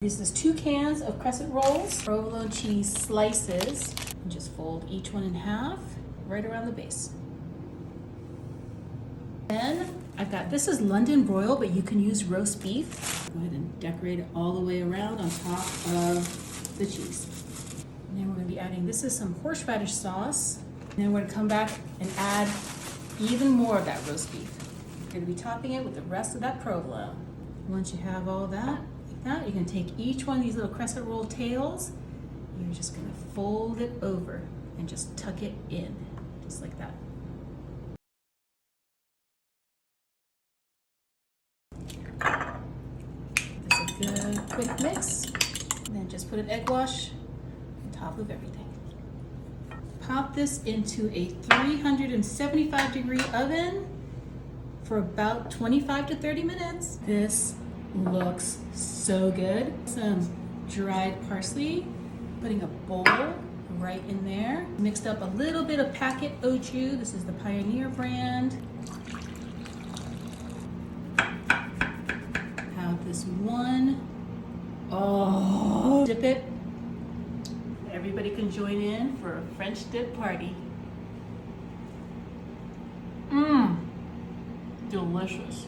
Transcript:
This is 2 cans of crescent rolls, provolone cheese slices, and just fold each one in half right around the base. Then I've got, this is London broil, but you can use roast beef. Go ahead and decorate it all the way around on top of the cheese. And then we're gonna be adding, this is some horseradish sauce. And then we're gonna come back and add even more of that roast beef. We're gonna be topping it with the rest of that provolone. Once you have all that, like that, you're gonna take each one of these little crescent roll tails, and you're just gonna fold it over and just tuck it in, just like that. Give this a good quick mix, and then just put an egg wash on top of everything. Pop this into a 375-degree oven for about 25 to 30 minutes. This looks so good. Some dried parsley, putting a bowl right in there. Mixed up a little bit of packet au jus. This is the Pioneer brand. Have this one. Oh, dip it. Everybody can join in for a French dip party. Mmm, delicious.